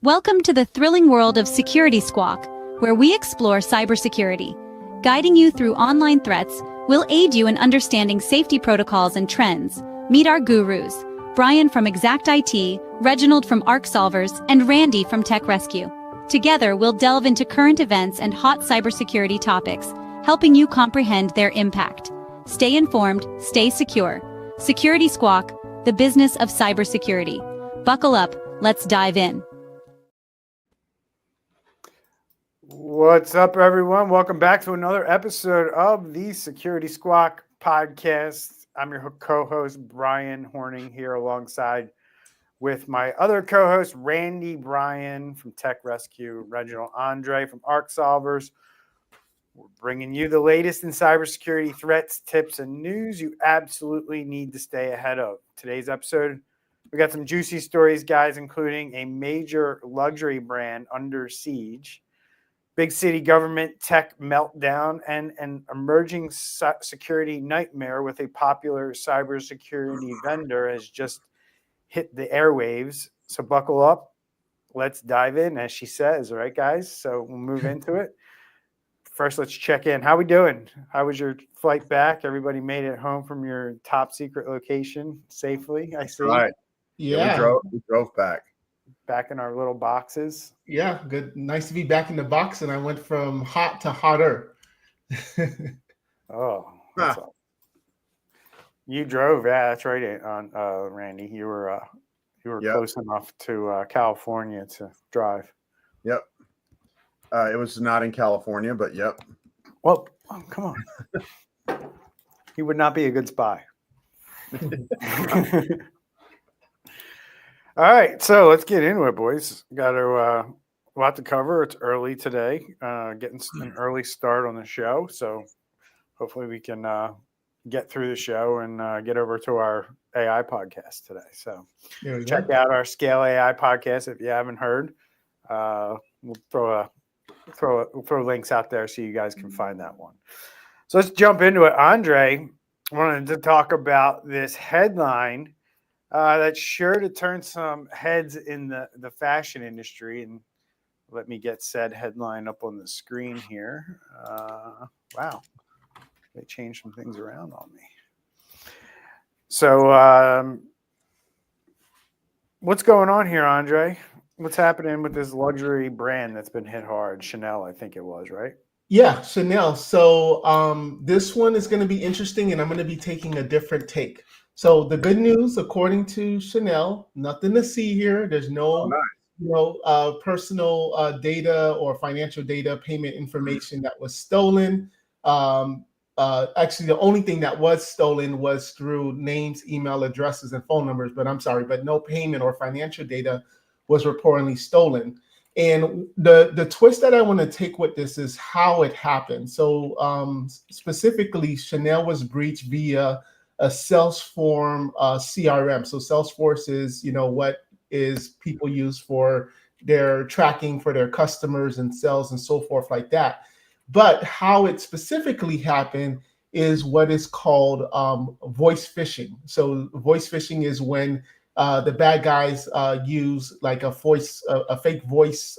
Welcome to the thrilling world of Security Squawk, where we explore cybersecurity. Guiding you through online threats, we'll aid you in understanding safety protocols and trends. Meet our gurus, Bryan from Exact IT, Reginald from Arc Solvers, and Randy from Tech Rescue. Together, we'll delve into current events and hot cybersecurity topics, helping you comprehend their impact. Stay informed, stay secure. Security Squawk, the business of cybersecurity. Buckle up, let's dive in. What's up, everyone? Welcome back to another episode of the Security Squawk Podcast. I'm your co-host, Bryan Hornung, here alongside with my other co-host, Randy Bryan from Tech Rescue, Reginald Andre from Arc Solvers. We're bringing you the latest in cybersecurity threats, tips, and news you absolutely need to stay ahead of. Today's episode, we got some juicy stories, guys, including a major luxury brand under siege, big city government tech meltdown, and an emerging security nightmare with a popular cybersecurity vendor has just hit the airwaves. So buckle up. Let's dive in, as she says. All right, guys? So we'll move into it. First, let's check in. How we doing? How was your flight back? Everybody made it home from your top secret location safely, I see. Right. Yeah. We drove back. Back in our little boxes. Yeah, good. Nice to be back in the box, and I went from hot to hotter. Oh, that's all. You drove, yeah, that's right. On Randy, you were Yep. close enough to California to drive. Yep. It was not in California, but yep. Well, come on. He would not be a good spy. All right, so let's get into it, boys. Got a lot to cover. It's early today, getting an early start on the show. So hopefully we can get through the show and get over to our AI podcast today. So check out our Scale AI podcast if you haven't heard. We'll throw links out there so you guys can find that one. So let's jump into it. Andre wanted to talk about this headline that's sure to turn some heads in the fashion industry. And let me get said headline up on the screen here. Wow. They changed some things around on me. So what's going on here, Andre? What's happening with this luxury brand that's been hit hard? Chanel, I think it was, right? Yeah, Chanel. So this one is going to be interesting, and I'm going to be taking a different take. So the good news, according to Chanel, nothing to see here. There's no, personal data or financial data, payment information that was stolen. Actually, the only thing that was stolen was through names, email addresses, and phone numbers. But I'm sorry, but no payment or financial data was reportedly stolen. And the twist that I want to take with this is how it happened. So specifically, Chanel was breached via a Salesforce CRM. So Salesforce is, what is people use for their tracking for their customers and sales and so forth like that. But how it specifically happened is what is called voice phishing. So voice phishing is when the bad guys use like a fake voice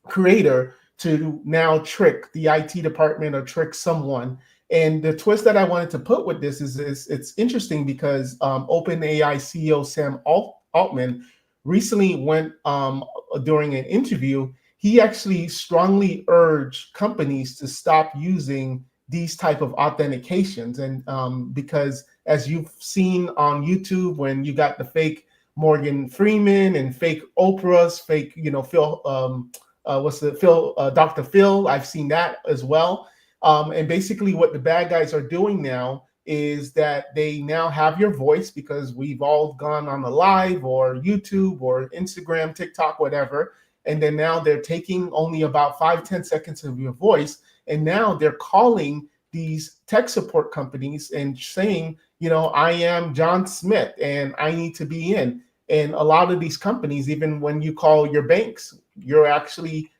creator to now trick the IT department or trick someone. And the twist that I wanted to put with this is it's interesting because OpenAI CEO Sam Altman recently went during an interview. He actually strongly urged companies to stop using these type of authentications. And because as you've seen on YouTube, when you got the fake Morgan Freeman and fake Oprah's, fake, Dr. Phil, I've seen that as well. And basically what the bad guys are doing now is that they now have your voice, because we've all gone on a live or YouTube or Instagram, TikTok, whatever. And then now they're taking only about 5-10 seconds of your voice. And now they're calling these tech support companies and saying, I am John Smith and I need to be in. And a lot of these companies, even when you call your banks, you're actually,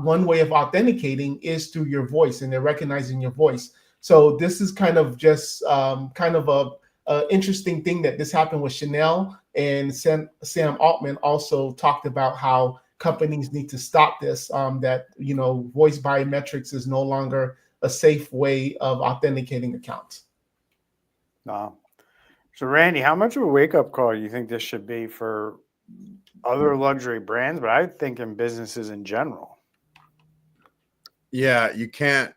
one way of authenticating is through your voice, and they're recognizing your voice. So this is kind of just a interesting thing that this happened with Chanel. And Sam Altman also talked about how companies need to stop this, that, voice biometrics is no longer a safe way of authenticating accounts. Wow. So, Randy, how much of a wake-up call do you think this should be for other luxury brands, but I think in businesses in general? Yeah, you can't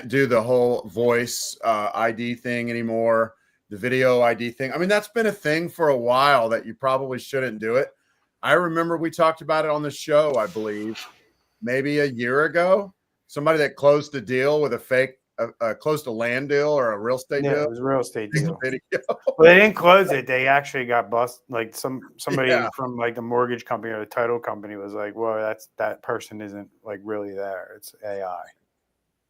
do the whole voice ID thing anymore, the video ID thing. I mean, that's been a thing for a while that you probably shouldn't do it. I remember we talked about it on the show, I believe, maybe a year ago. Somebody that closed a deal with a fake, closed a land deal or a real estate deal. It was a real estate deal. Video. Well, they didn't close it. They actually got busted. Like somebody Yeah. from like the mortgage company or the title company was like, "Well, that person isn't like really there. It's AI."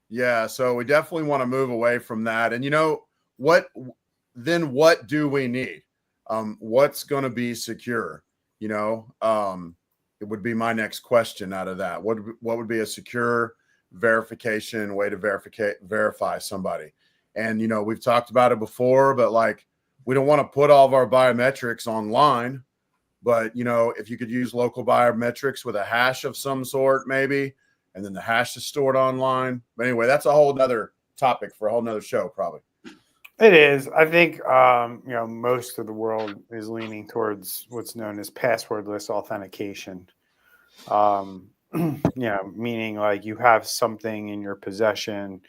Yeah, so we definitely want to move away from that. And what do we need? What's going to be secure? It would be my next question out of that. What would be a secure verification way to verify somebody? And we've talked about it before, but like we don't want to put all of our biometrics online. But if you could use local biometrics with a hash of some sort, maybe. And then the hash is stored online. But anyway, that's a whole nother topic for a whole nother show, probably. It is. I think, most of the world is leaning towards what's known as passwordless authentication. Meaning like you have something in your possession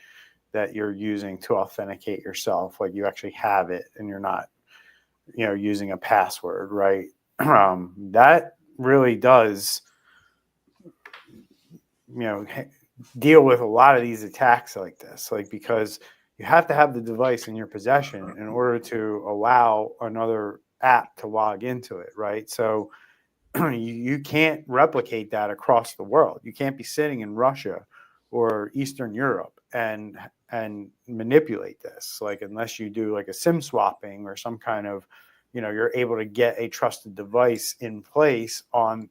that you're using to authenticate yourself. Like you actually have it and you're not, using a password, right? That really does deal with a lot of these attacks like this, like because you have to have the device in your possession in order to allow another app to log into it, right? So you can't replicate that across the world. You can't be sitting in Russia or Eastern Europe and manipulate this, like unless you do like a SIM swapping or some kind of, you're able to get a trusted device in place on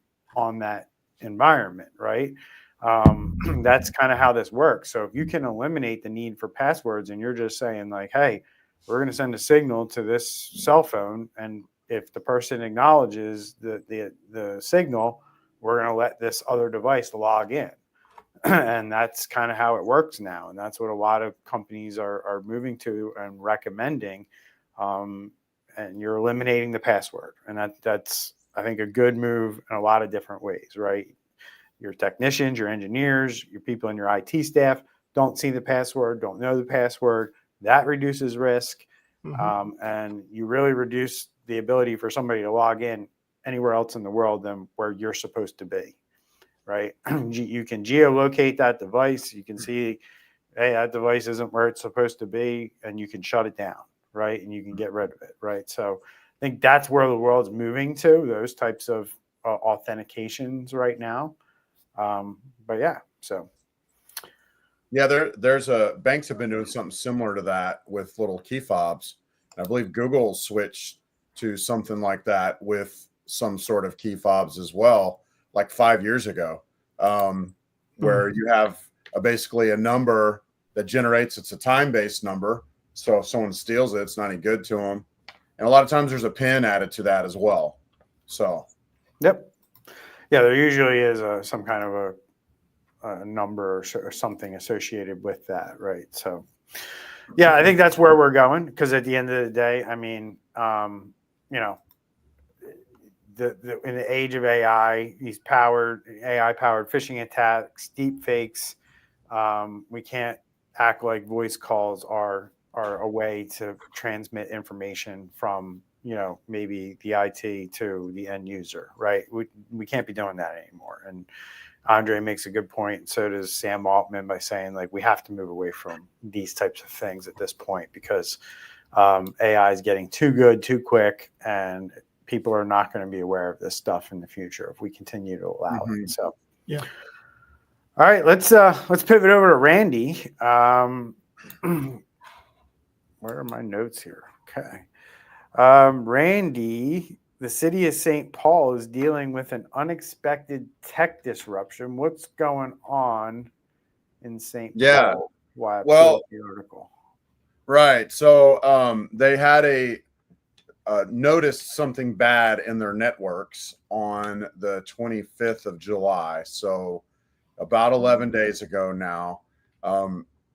that environment, right? That's kind of how this works. So if you can eliminate the need for passwords and you're just saying like, hey, we're going to send a signal to this cell phone, and if the person acknowledges the signal, we're going to let this other device log in. And that's kind of how it works now. And that's what a lot of companies are moving to and recommending. And you're eliminating the password. And that's, I think, a good move in a lot of different ways, right? Your technicians, your engineers, your people in your IT staff don't see the password, don't know the password. That reduces risk. Mm-hmm. And you really reduce the ability for somebody to log in anywhere else in the world than where you're supposed to be, right? You can geolocate that device. You can see, hey, that device isn't where it's supposed to be, and you can shut it down, right? And you can get rid of it, right? So I think that's where the world's moving to, those types of authentications right now. But yeah, so. Yeah, there's banks have been doing something similar to that with little key fobs. I believe Google switched to something like that with some sort of key fobs as well, like 5 years ago, where you have basically a number that generates. It's a time-based number. So if someone steals it, it's not any good to them. And a lot of times there's a PIN added to that as well. So. Yep. Yeah, there usually is some kind of a number or something associated with that, right? So, yeah, I think that's where we're going, because at the end of the day, I mean, in the age of AI, AI-powered phishing attacks, deep fakes, we can't act like voice calls are a way to transmit information from maybe the IT to the end user, right? We can't be doing that anymore. And Andre makes a good point. So does Sam Altman, by saying like we have to move away from these types of things at this point, because AI is getting too good too quick, and people are not going to be aware of this stuff in the future if we continue to allow it. So yeah. All right, let's pivot over to Randy. Where are my notes here? Okay. Randy, the city of St. Paul is dealing with an unexpected tech disruption. What's going on in St. Paul? Well, the article. Right. So they had a noticed something bad in their networks on the 25th of July. So about 11 days ago now.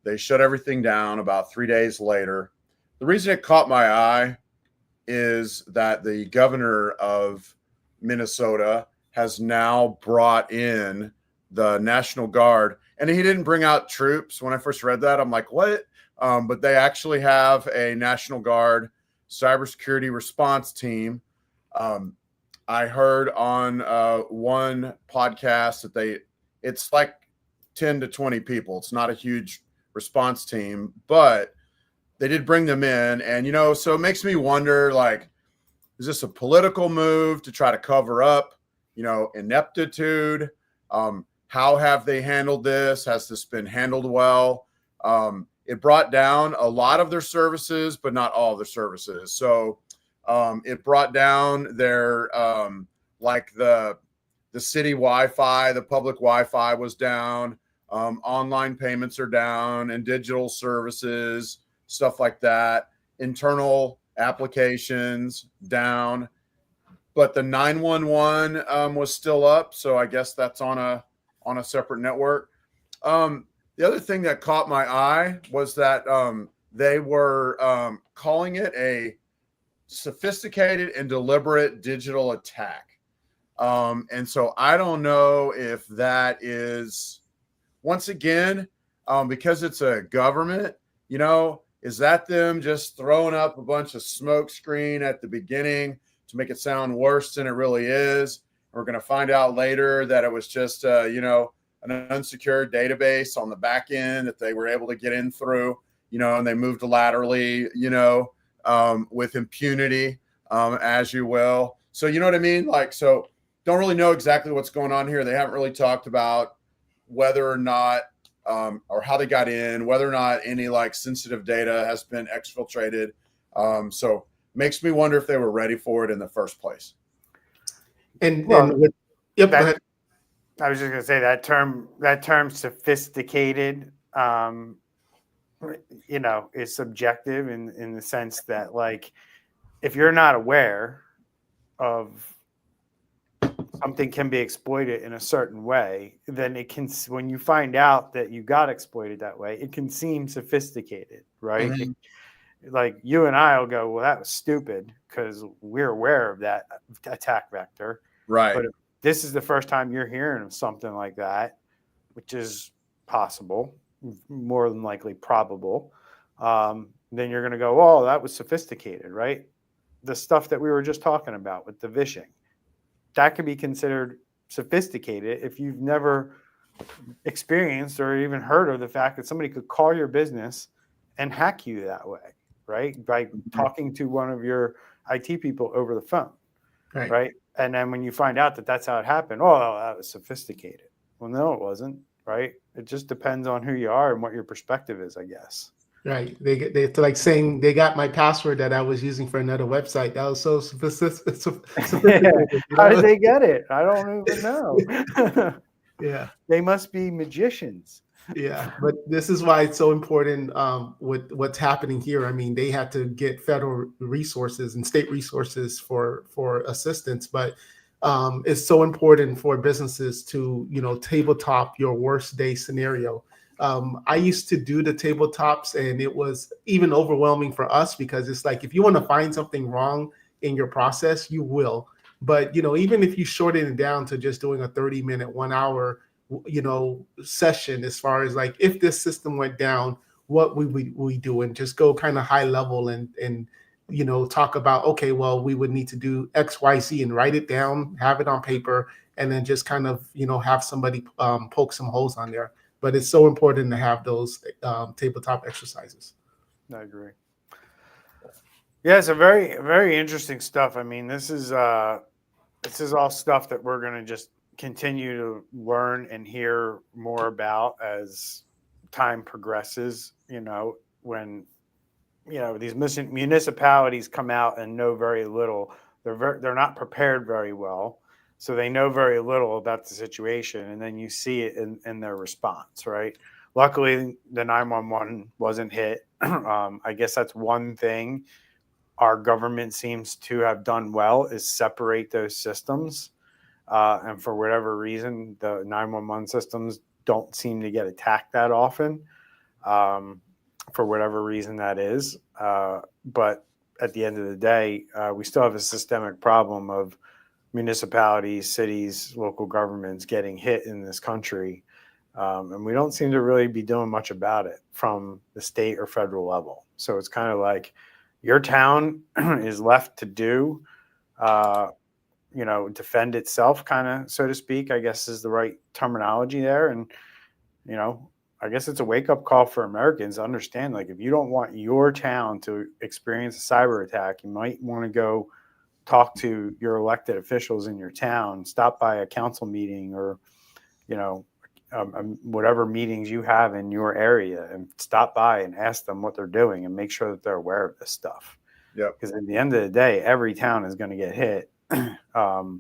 They shut everything down about 3 days later. The reason it caught my eye is that the governor of Minnesota has now brought in the National Guard, and he didn't bring out troops. When I first read that, I'm like, what? But they actually have a National Guard cybersecurity response team. I heard on one podcast that it's like 10 to 20 people. It's not a huge response team, but they did bring them in. And, so it makes me wonder, like, is this a political move to try to cover up, ineptitude? How have they handled this? Has this been handled well? It brought down a lot of their services, but not all of their services. So it brought down their, like the city Wi-Fi, the public Wi-Fi was down. Online payments are down, and digital services, stuff like that. Internal applications down, but the 911 was still up. So I guess that's on a separate network. The other thing that caught my eye was that they were calling it a sophisticated and deliberate digital attack. And so I don't know if that is, once again, because it's a government, is that them just throwing up a bunch of smoke screen at the beginning to make it sound worse than it really is? We're going to find out later that it was just, an unsecured database on the back end that they were able to get in through, and they moved laterally, with impunity, as you will. So, you know what I mean? Like, so don't really know exactly what's going on here. They haven't really talked about whether or not, or how they got in, whether or not any like sensitive data has been exfiltrated. So makes me wonder if they were ready for it in the first place. Yep. Go ahead. I was just going to say that term sophisticated, is subjective in the sense that, like, if you're not aware of something can be exploited in a certain way, then it can, when you find out that you got exploited that way, it can seem sophisticated, right? Mm-hmm. Like you and I will go, well, that was stupid because we're aware of that attack vector. Right. But if this is the first time you're hearing of something like that, which is possible, more than likely probable, then you're going to go, oh, that was sophisticated, right? The stuff that we were just talking about with the vishing, that could be considered sophisticated if you've never experienced or even heard of the fact that somebody could call your business and hack you that way, right? By talking to one of your IT people over the phone, right? And then when you find out that that's how it happened, oh, that was sophisticated. Well, no, it wasn't, right? It just depends on who you are and what your perspective is, I guess. Right. They like saying they got my password that I was using for another website. That was so sophisticated. How did they get it? I don't even know. Yeah. They must be magicians. Yeah. But this is why it's so important with what's happening here. I mean, they had to get federal resources and state resources for assistance, but it's so important for businesses to, tabletop your worst day scenario. I used to do the tabletops, and it was even overwhelming for us because it's like, if you want to find something wrong in your process, you will. But, even if you shorten it down to just doing a 30-minute, 1 hour, session, as far as like, if this system went down, what would we do? And just go kind of high level and talk about, okay, well, we would need to do X, Y, Z and write it down, have it on paper, and then just kind of, have somebody poke some holes on there. But it's so important to have those tabletop exercises. I agree. Yeah, it's a very, very interesting stuff. I mean, this is all stuff that we're going to just continue to learn and hear more about as time progresses. When these municipalities come out and know very little, they're not prepared very well. So they know very little about the situation, and then you see it in their response, right? Luckily, the 911 wasn't hit. I guess that's one thing our government seems to have done well is separate those systems. And for whatever reason, the 911 systems don't seem to get attacked that often, for whatever reason that is. But at the end of the day, we still have a systemic problem of municipalities, cities, local governments getting hit in this country. And we don't seem to really be doing much about it from the state or federal level. So it's kind of like your town is left to do, defend itself, kind of, so to speak, I guess is the right terminology there. And, I guess it's a wake up call for Americans to understand, like, if you don't want your town to experience a cyber attack, you might want to go talk to your elected officials in your town, stop by a council meeting or, whatever meetings you have in your area, and stop by and ask them what they're doing and make sure that they're aware of this stuff. Yeah. Because at the end of the day, every town is going to get hit for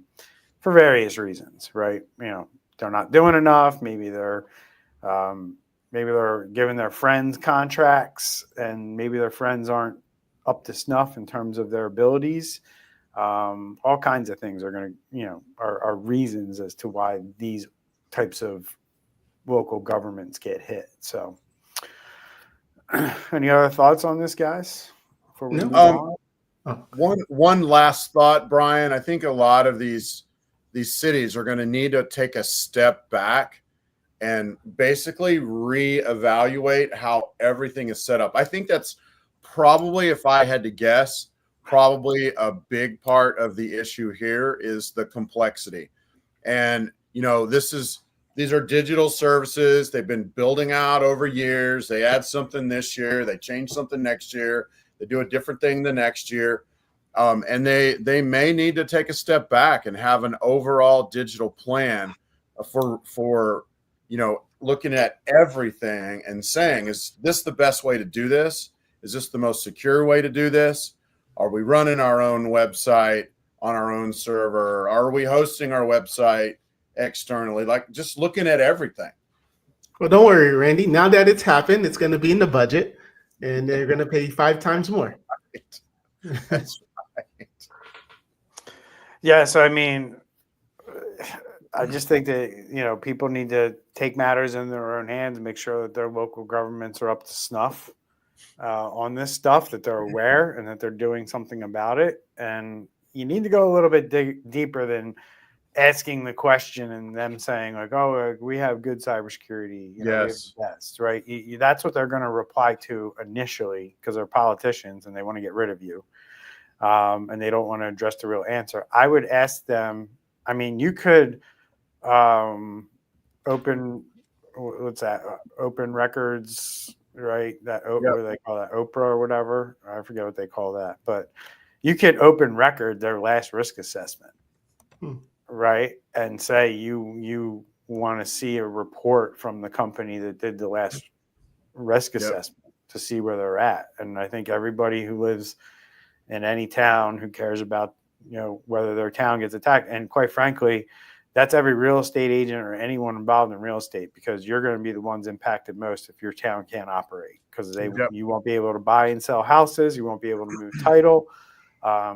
various reasons, right? They're not doing enough. Maybe they're giving their friends contracts, and maybe their friends aren't up to snuff in terms of their abilities. All kinds of things are going to, are reasons as to why these types of local governments get hit. So, any other thoughts on this, guys? Before we move on? One last thought, Brian. I think a lot of these cities are going to need to take a step back and basically reevaluate how everything is set up. I think that's probably, if I had to guess, probably a big part of the issue here is the complexity. And, these are digital services. They've been building out over years. They add something this year. They change something next year. They do a different thing the next year. And they may need to take a step back and have an overall digital plan for looking at everything and saying, is this the best way to do this? Is this the most secure way to do this? Are we running our own website on our own server? Are we hosting our website externally? Like, just looking at everything. Well, don't worry, Randy. Now that it's happened, it's going to be in the budget, and they're going to pay 5 times more. Right. That's right. Yeah. So, I mean, I just think that, people need to take matters in their own hands and make sure that their local governments are up to snuff on this stuff, that they're aware and that they're doing something about it. And you need to go a little bit deeper than asking the question and them saying, like, oh, we have good cybersecurity. We have the best, right? That's what they're going to reply to initially, because they're politicians and they want to get rid of you. And they don't want to address the real answer. I would ask them, I mean, you could open records, right? What do they call that? Oprah or whatever. I forget what they call that. But you could open record their last risk assessment. Right. And say you want to see a report from the company that did the last risk assessment to see where they're at. And I think everybody who lives in any town who cares about, whether their town gets attacked, and quite frankly, that's every real estate agent or anyone involved in real estate, because you're going to be the ones impacted most if your town can't operate, because you won't be able to buy and sell houses. You won't be able to move title.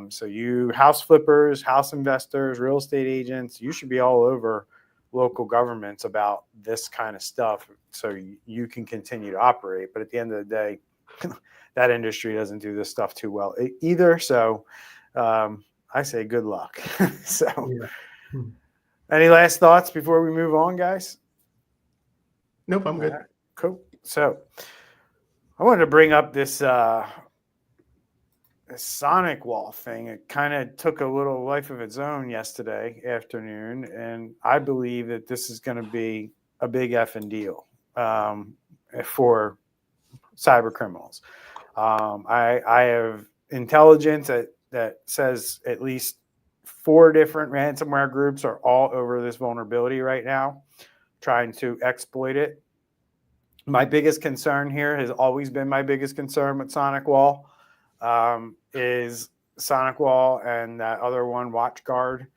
So you house flippers, house investors, real estate agents, you should be all over local governments about this kind of stuff so you can continue to operate. But at the end of the day, that industry doesn't do this stuff too well either. So I say good luck. Any last thoughts before we move on, guys? Nope, I'm good. Right, cool. So I wanted to bring up this SonicWall thing. It kind of took a little life of its own yesterday afternoon, and I believe that this is going to be a big effing deal for cyber criminals. I have intelligence that says at least 4 different ransomware groups are all over this vulnerability right now, trying to exploit it. My biggest concern here has always been my biggest concern with SonicWall. Is SonicWall and that other one, WatchGuard.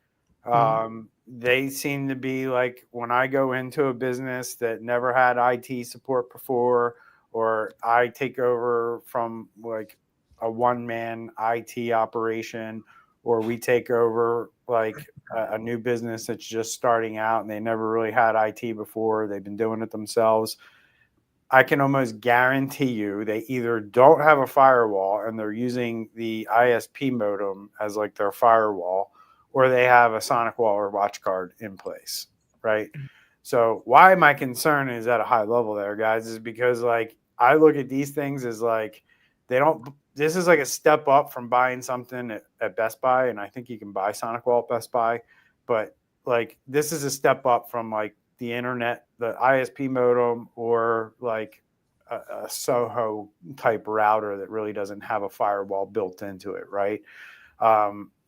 They seem to be like, when I go into a business that never had IT support before, or I take over from like a one-man IT operation, or we take over like a new business that's just starting out and they never really had IT before, they've been doing it themselves, I can almost guarantee you they either don't have a firewall and they're using the ISP modem as like their firewall, or they have a SonicWall or WatchGuard in place, right? So why my concern is at a high level there, guys, is because like I look at these things as like this is like a step up from buying something at Best Buy, and I think you can buy SonicWall at Best Buy, but like this is a step up from like the internet, the ISP modem, or like a Soho type router that really doesn't have a firewall built into it, right?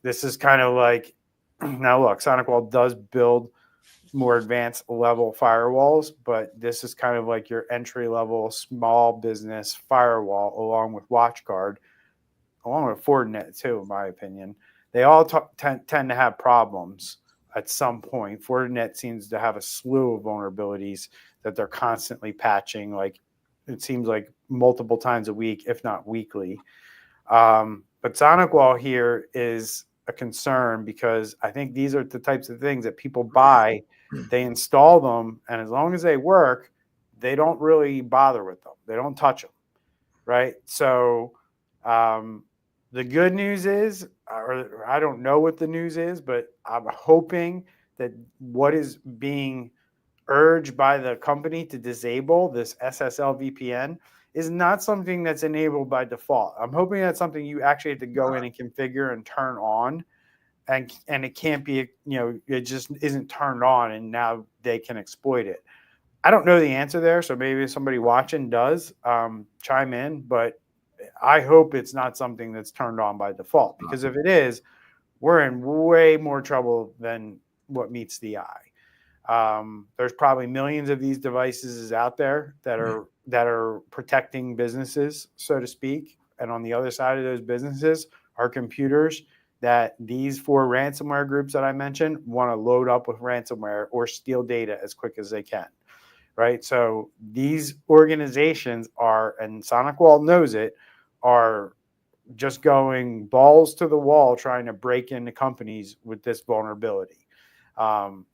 This is kind of like, now look, SonicWall does build more advanced level firewalls, but this is kind of like your entry level small business firewall, along with WatchGuard, along with Fortinet too, in my opinion. They all tend to have problems at some point. Fortinet seems to have a slew of vulnerabilities that they're constantly patching. Like it seems like multiple times a week, if not weekly. But SonicWall here is a concern because I think these are the types of things that people buy, they install them, and as long as they work, they don't really bother with them. They don't touch them, right? So the good news is, or I don't know what the news is, but I'm hoping that what is being urged by the company to disable this SSL VPN is not something that's enabled by default. I'm hoping that's something you actually have to go in and configure and turn on, and it can't be, it just isn't turned on and now they can exploit it. I don't know the answer there, so maybe somebody watching does chime in, but I hope it's not something that's turned on by default, because if it is, we're in way more trouble than what meets the eye. There's probably millions of these devices out there that are protecting businesses, so to speak. And on the other side of those businesses are computers that these 4 ransomware groups that I mentioned want to load up with ransomware or steal data as quick as they can, right? So these organizations are, and SonicWall knows it, are just going balls to the wall trying to break into companies with this vulnerability. And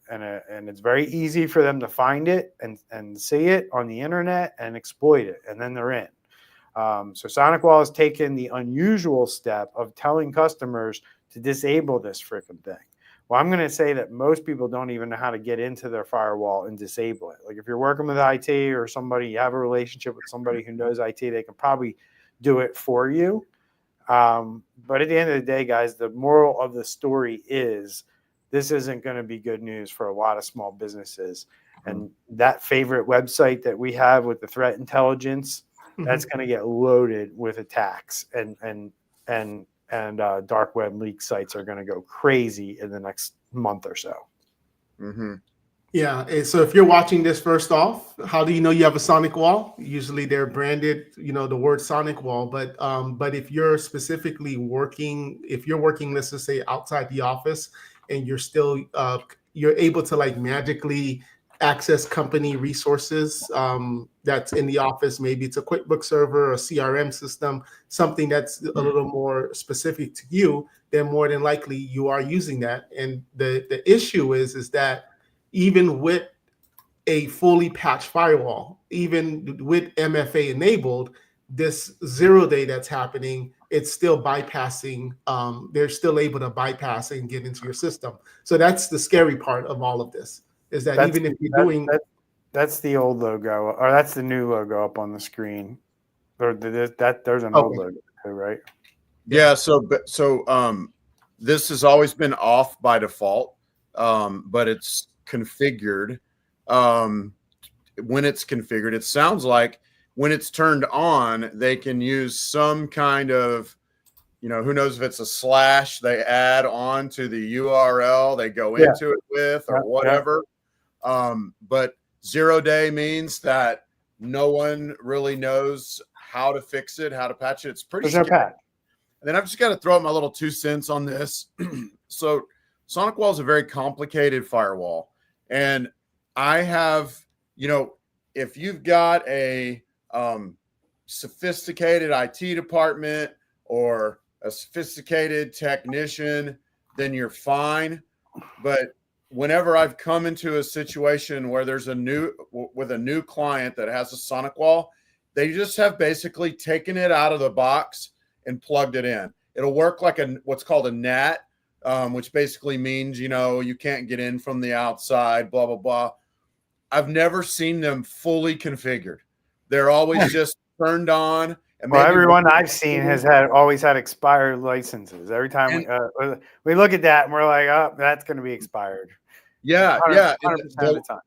it's very easy for them to find it and see it on the internet and exploit it, and then they're in. So SonicWall has taken the unusual step of telling customers to disable this freaking thing. Well, I'm going to say that most people don't even know how to get into their firewall and disable it. Like if you're working with IT or somebody, you have a relationship with somebody who knows IT, they can probably do it for you. But at the end of the day, guys, the moral of the story is this isn't going to be good news for a lot of small businesses. And that favorite website that we have with the threat intelligence, that's going to get loaded with attacks, and dark web leak sites are going to go crazy in the next month or so. Mm-hmm. Yeah. And so if you're watching this, first off, how do you know you have a SonicWall? Usually they're branded, the word SonicWall, but if you're specifically working, let's just say outside the office, and you're still, you're able to like magically access company resources that's in the office. Maybe it's a QuickBooks server, a CRM system, something that's a little more specific to you, then more than likely you are using that. And the issue is that even with a fully patched firewall, even with MFA enabled, this 0-day that's happening, it's still bypassing. They're still able to bypass and get into your system. So that's the scary part of all of this, is that even if you're doing... That's the old logo, or that's the new logo up on the screen. There's an old logo too, right? Yeah. So this has always been off by default, but it's configured. When it's configured, it sounds like when it's turned on, they can use some kind of, who knows if it's a slash they add on to the URL they go into it with, or whatever. But 0-day means that no one really knows how to fix it, how to patch it. It's pretty scary. And then I've just got to throw out my little 2 cents on this. So SonicWall is a very complicated firewall. And I have, if you've got a sophisticated IT department, or a sophisticated technician, then you're fine. But whenever I've come into a situation where there's a new client that has a SonicWall, they just have basically taken it out of the box and plugged it in. It'll work like what's called a NAT, which basically means, you can't get in from the outside, blah, blah, blah. I've never seen them fully configured. They're always just turned on. And well, everyone I've seen has always had expired licenses. Every time we look at that and we're like, oh, that's going to be expired. Yeah, 100% of the time.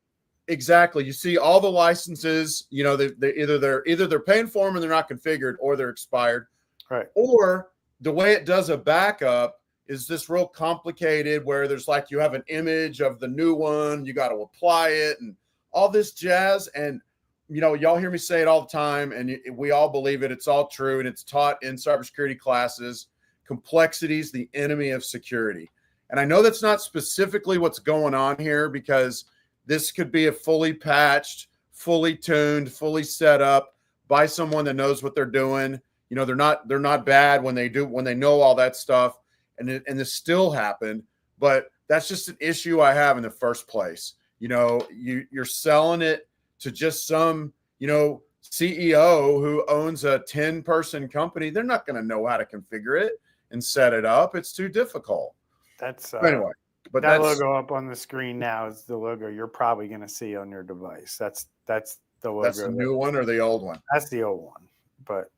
Exactly. You see all the licenses, they're either paying for them and they're not configured, or they're expired. Right. Or the way it does a backup is this real complicated, where there's like, you have an image of the new one, you got to apply it and all this jazz. And y'all hear me say it all the time, and we all believe it. It's all true, and it's taught in cybersecurity classes. Complexity is the enemy of security. And I know that's not specifically what's going on here, because this could be a fully patched, fully tuned, fully set up by someone that knows what they're doing. They're not bad when they know all that stuff, and this still happened. But that's just an issue I have in the first place. You're selling it to just some, CEO who owns a 10-person company. They're not going to know how to configure it and set it up. It's too difficult. That's anyway. But that logo up on the screen now is the logo you're probably going to see on your device. That's the logo. That's the new one or the old one? That's the old one. But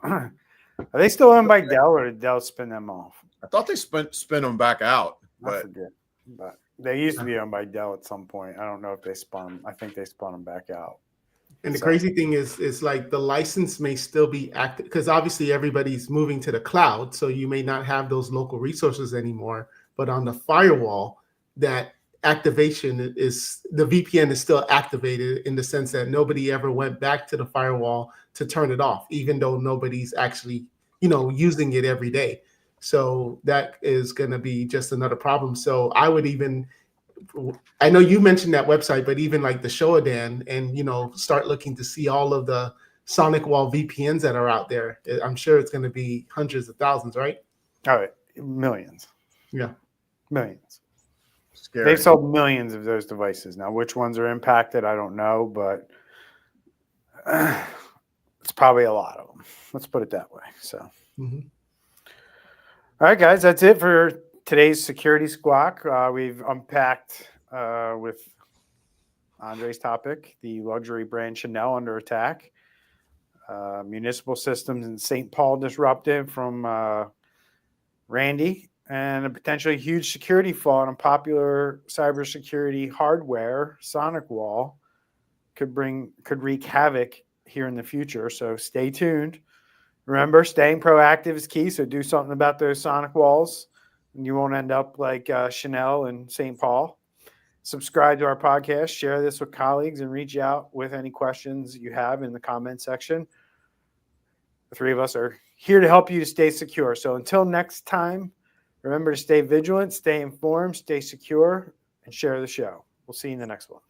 are they still owned by Dell, or did Dell spin them off? I thought they spin them back out. I forget. But they used to be owned by Dell at some point. I don't know if they spun them. I think they spun them back out. And the crazy thing is like the license may still be active, because obviously everybody's moving to the cloud. So you may not have those local resources anymore. But on the firewall, that activation is, the VPN is still activated, in the sense that nobody ever went back to the firewall to turn it off, even though nobody's actually, using it every day. So that is going to be just another problem. So I know you mentioned that website, but even like the Shodan, and, start looking to see all of the SonicWall VPNs that are out there. I'm sure it's going to be hundreds of thousands, right? All right. Millions. Yeah. Millions. Scary. They've sold millions of those devices. Now, which ones are impacted, I don't know, but it's probably a lot of them. Let's put it that way. So, All right, guys, that's it for today's Security Squawk. We've unpacked with Andre's topic, the luxury brand Chanel under attack, municipal systems in St. Paul disrupted from Randy, and a potentially huge security flaw in a popular cybersecurity hardware, SonicWall, could wreak havoc here in the future. So stay tuned. Remember, staying proactive is key. So do something about those SonicWalls, and you won't end up like Chanel and St. Paul. Subscribe to our podcast, share this with colleagues, and reach out with any questions you have in the comment section. The three of us are here to help you to stay secure. So until next time, remember to stay vigilant, stay informed, stay secure, and share the show. We'll see you in the next one.